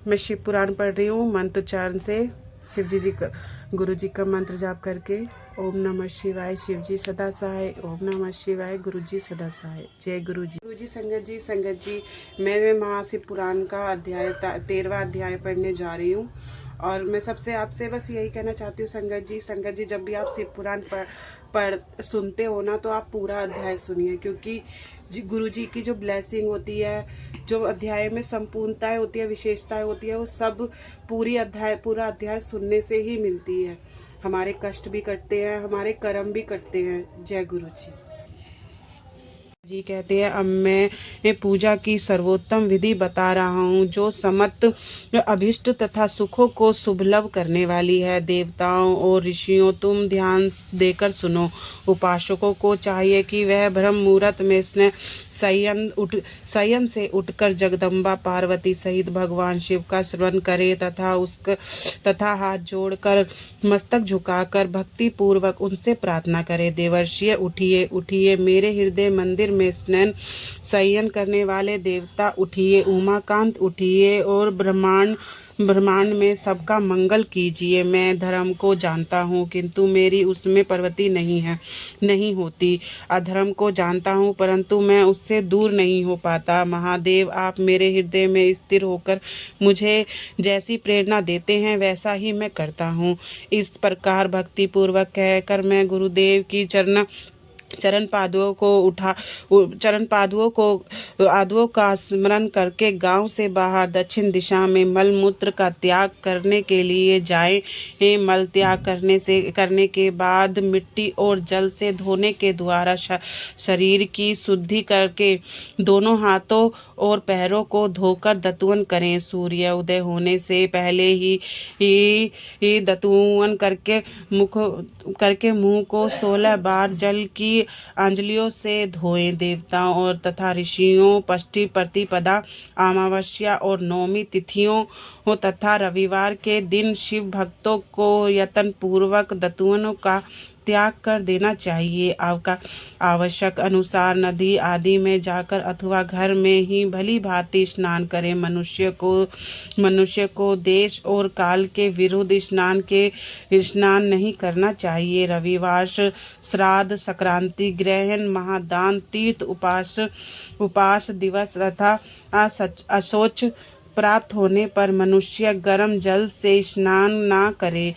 मैं शिव पुराण पढ़ रही हूँ मंत्रोच्चारण से। शिव जी का गुरु जी का मंत्र जाप करके। ओम नमः शिवाय, शिव जी सदा सहाय। ओम नमः शिवाय, गुरु जी सदा सहाय। जय गुरु जी। गुरु जी, संगत जी, मैं महाशिव पुराण का अध्याय 13वां अध्याय पढ़ने जा रही हूँ। और मैं सबसे आपसे बस यही कहना चाहती हूँ संगत जी, जब भी आप शिव पुराण पढ़ सुनते हो ना, तो आप पूरा अध्याय सुनिए, क्योंकि गुरु जी की जो ब्लेसिंग होती है, जो अध्याय में संपूर्णताएं होती है, विशेषताएं होती है, वो सब पूरा अध्याय सुनने से ही मिलती है। हमारे कष्ट भी कटते हैं, हमारे कर्म भी कटते हैं। जय गुरु जी। जी कहते हैं, अब मैं पूजा की सर्वोत्तम विधि बता रहा हूँ, जो समस्त अभिष्ट तथा सुखों को सुलभ करने वाली है। देवताओं और ऋषियों, तुम ध्यान देकर सुनो। उपासकों को चाहिए कि वह ब्रह्म मुहूर्त में शयन से उठकर जगदम्बा पार्वती सहित भगवान शिव का स्मरण करे तथा हाथ जोड़कर मस्तक झुकाकर भक्ति पूर्वक उनसे प्रार्थना करे। देवर्षिय, उठिए उठिए, मेरे हृदय मंदिर में शयन करने वाले देवता उठिए। उमाकांत उठिए और ब्रह्मांड में सबका मंगल कीजिए। मैं धर्म को जानता हूँ, किंतु मेरी उसमें प्रवृत्ति नहीं होती। अधर्म को जानता हूँ, परंतु मैं उससे दूर नहीं हो पाता। महादेव, आप मेरे हृदय में स्थिर होकर मुझे जैसी प्रेरणा देते हैं, वैसा ही मैं करता हूँ। इस प्रकार भक्ति पूर्वक कहकर मैं गुरुदेव की चरण पादुओं का स्मरण करके गांव से बाहर दक्षिण दिशा में मल मूत्र का त्याग करने के लिए जाएं। मल त्याग करने के बाद मिट्टी और जल से धोने के द्वारा शरीर की शुद्धि करके दोनों हाथों और पैरों को धोकर दतुवन करें। सूर्य उदय होने से पहले ही दतुवन करके मुंह को 16 बार जल की अंजलियों से धोएं। देवताओं और तथा ऋषियों, षष्ठी, प्रतिपदा, अमावस्या और नवमी तिथियों तथा रविवार के दिन शिव भक्तों को यत्न पूर्वक दतुओं का त्याग कर देना चाहिए। आपका आवश्यक अनुसार नदी आदि में जाकर अथवा घर में ही भली भांति स्नान करें। मनुष्य को देश और काल के विरुद्ध स्नान नहीं करना चाहिए। रविवार, श्राद्ध, संक्रांति, ग्रहण, महादान, तीर्थ, उपास दिवस तथा अशौच प्राप्त होने पर मनुष्य गर्म जल से स्नान ना करे।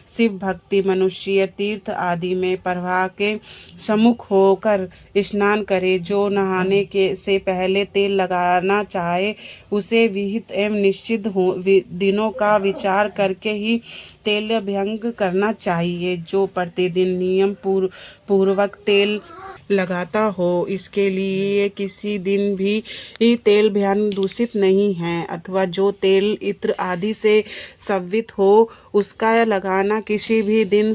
शिव भक्ति मनुष्य तीर्थ आदि में प्रवाह के सम्मुख होकर स्नान करे। जो नहाने से पहले तेल लगाना चाहे, उसे विहित एवं निश्चित दिनों का विचार करके ही तेल अभ्यंग करना चाहिए। जो प्रतिदिन नियम पूर्वक तेल लगाता हो, इसके लिए किसी दिन भी तेल भ्यान दूषित नहीं है, अथवा जो तेल इत्र आदि से संवित हो, उसका लगाना किसी भी दिन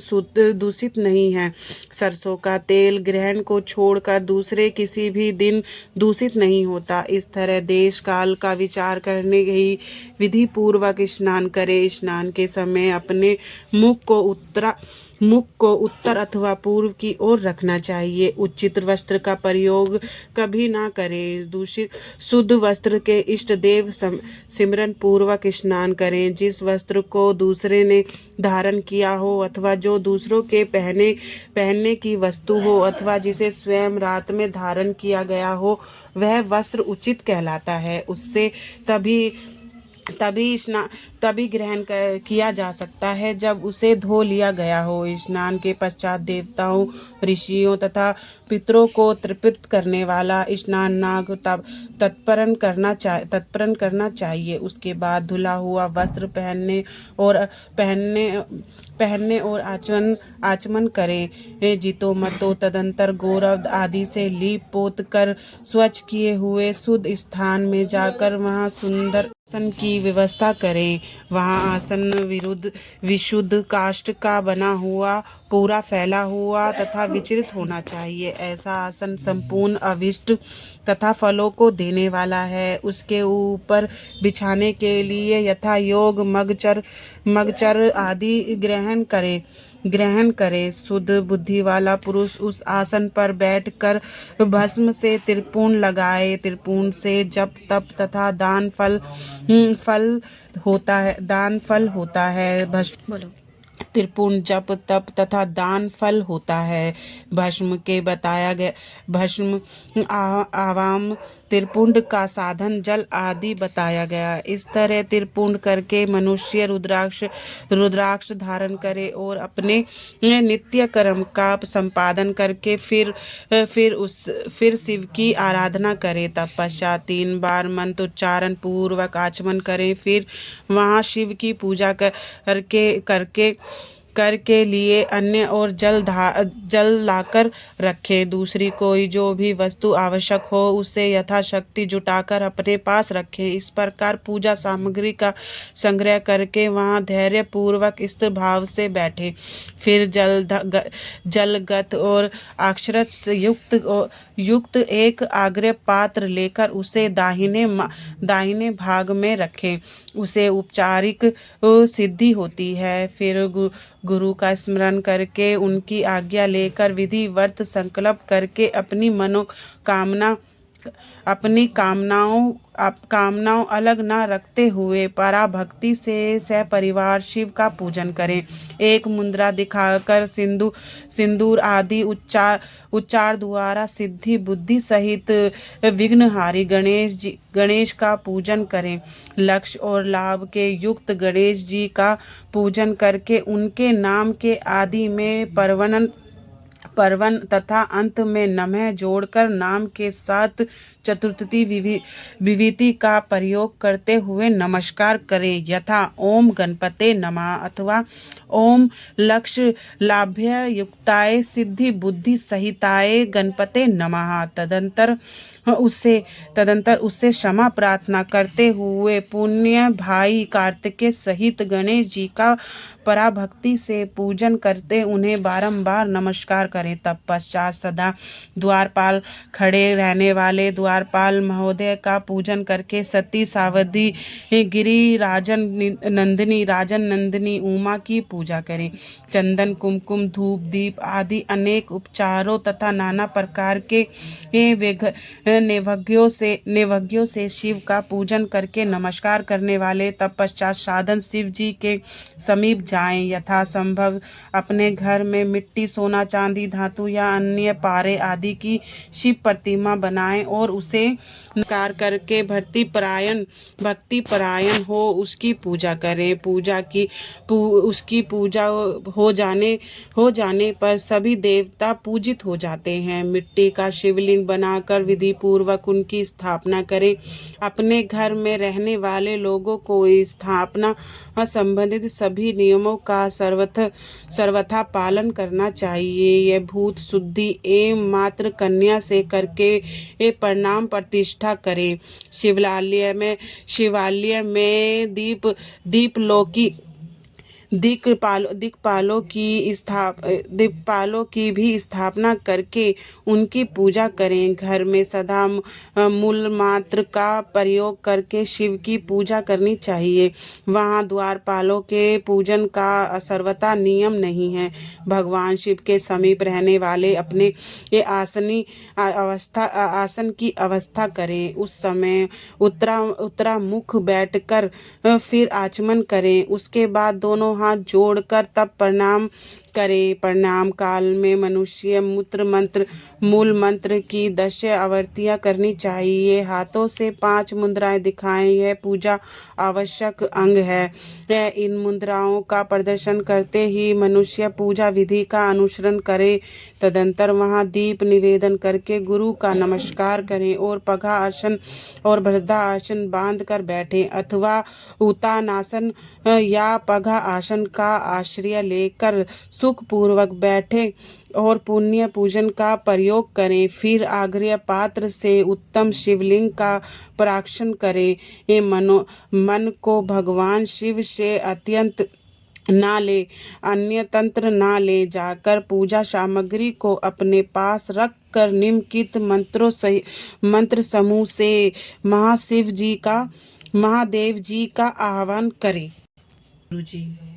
दूषित नहीं है। सरसों का तेल ग्रहण को छोड़कर दूसरे किसी भी दिन दूषित नहीं होता। इस तरह देश काल का विचार करने ही विधि पूर्वक स्नान करे। स्नान के समय अपने मुख को उत्तर अथवा पूर्व की ओर रखना चाहिए। उचित वस्त्र का प्रयोग कभी ना करें। शुद्ध वस्त्र के इष्ट देव सिमरन पूर्वक स्नान करें। जिस वस्त्र को दूसरे ने धारण किया हो, अथवा जो दूसरों के पहनने की वस्तु हो, अथवा जिसे स्वयं रात में धारण किया गया हो, वह वस्त्र उचित कहलाता है। उससे तभी ग्रहण किया जा सकता है जब उसे धो लिया गया हो। स्नान के पश्चात देवताओं, ऋषियों तथा पितरों को तृप्त करने वाला स्नान नाग तत्परन करना चाहिए। उसके बाद धुला हुआ वस्त्र पहनने और आचमन करें। जीतो मतो तदंतर गौरव आदि से लीप पोत कर स्वच्छ किए हुए शुद्ध स्थान में जाकर वहां सुंदर आसन की व्यवस्था करें। वहां आसन विशुद्ध काष्ठ का बना हुआ, पूरा फैला हुआ तथा विचरित होना चाहिए। ऐसा आसन संपूर्ण अभिष्ट तथा फलों को देने वाला है। उसके ऊपर बिछाने के लिए यथा योग मगचर आदि ग्रहण करें। ग्रहण करे। शुद्ध बुद्धि वाला पुरुष उस आसन पर बैठकर भस्म से त्रिपुंड लगाए। त्रिपुंड से जप तप तथा दान फल होता है। भस्म बोलो। त्रिपुंड जप तप तथा दान फल होता है। भस्म के बताया गया भस्म आवाम त्रिपुंड का साधन जल आदि बताया गया। इस तरह त्रिपुंड करके मनुष्य रुद्राक्ष धारण करे और अपने नित्य कर्म का संपादन करके फिर शिव की आराधना करे। तत्पश्चात 3 बार मंत्र उच्चारण पूर्वक आचमन करें। फिर वहाँ शिव की पूजा करके लिए अन्य और जल लाकर रखें। दूसरी कोई जो भी वस्तु आवश्यक हो उसे यथाशक्ति जुटाकर अपने पास रखें। इस प्रकार पूजा सामग्री का संग्रह करके वहाँ धैर्य पूर्वक स्थिर भाव से बैठे। फिर जलगत और अक्षरत से युक्त एक आग्रह पात्र लेकर उसे दाहिने भाग में रखें। उसे उपचारिक सिद्धि होती है। फिर गुरु का स्मरण करके उनकी आज्ञा लेकर विधिवत संकल्प करके अपनी कामनाओं अलग न रखते हुए पराभक्ति से सपरिवार शिव का पूजन करें। एक मुद्रा दिखाकर सिंदूर आदि उच्चार द्वारा सिद्धि बुद्धि सहित विघ्नहारी गणेश का पूजन करें। लक्ष्य और लाभ के युक्त गणेश जी का पूजन करके उनके नाम के आदि में परवन तथा अंत में नमः जोड़कर नाम के साथ चतुर्थी विभूति का प्रयोग करते हुए नमस्कार करें। यथा ओम गणपते नमः अथवा ओम लक्ष्य लाभ्य युक्ताय सिद्धि बुद्धि सहिताय गणपते नमः। तदंतर उससे क्षमा प्रार्थना करते हुए पुण्य भाई कार्तिकेय सहित गणेश जी का पराभक्ति से पूजन करते उन्हें बारंबार नमस्कार करें। तत्पश्चात सदा द्वारपाल खड़े रहने वाले द्वारपाल महोदय का पूजन करके सती सावधी गिरी राजन नंदिनी उमा की पूजा करें। चंदन कुमकुम धूप दीप आदि अनेक उपचारों तथा नाना प्रकार के नैवेद्यों से शिव का पूजन करके नमस्कार करने वाले तत्पश्चात साधन शिव जी के समीप जाएं। यथासंभव अपने घर में मिट्टी सोना चांदी धातु या अन्य पारे आदि की शिव प्रतिमा बनाएं और उसे नमस्कार करके भक्ति परायण हो उसकी पूजा करें। उसकी पूजा हो जाने पर सभी देवता पूजित हो जाते हैं। मिट्टी का शिवलिंग बनाकर विधि पूर्वक उनकी स्थापना करें। अपने घर में रहने वाले लोगों को स्थापना संबंधित सभी नियमों का सर्वथा पालन करना चाहिए। यह भूत शुद्धि एवं मात्र कन्या से करके प्रणाम प्रतिष्ठा करें। शिवालय में दिक्पालों की भी स्थापना करके उनकी पूजा करें। घर में सदा मूल मंत्र का प्रयोग करके शिव की पूजा करनी चाहिए। वहाँ द्वारपालों के पूजन का सर्वथा नियम नहीं है। भगवान शिव के समीप रहने वाले अपने आसन की अवस्था करें। उस समय उत्तरामुख बैठकर फिर आचमन करें। उसके बाद दोनों हाथ जोड़कर तब प्रणाम करें। प्रणाम काल में मनुष्य मूल मंत्र की 10 आवृत्तियां करनी चाहिए। हाथों से 5 मुद्राएं दिखाएं। यह पूजा आवश्यक अंग है। इन मुद्राओं का प्रदर्शन करते ही मनुष्य पूजा विधि का अनुसरण करे। तदंतर वहां दीप निवेदन करके गुरु का नमस्कार करें और पगा आसन और वृद्धा आसन बांध कर बैठे अथवा उत्तानासन या पगा आसन का आश्रय लेकर सुख पूर्वक बैठे और पुण्य पूजन का प्रयोग करें। फिर आग्रह पात्र से उत्तम शिवलिंग का प्राक्षण करें। मन को भगवान शिव से अत्यंत ना ले अन्य तंत्र ना ले जाकर पूजा सामग्री को अपने पास रख कर निम्नलिखित मंत्र समूह से महादेव जी का आह्वान करें। गुरु जी।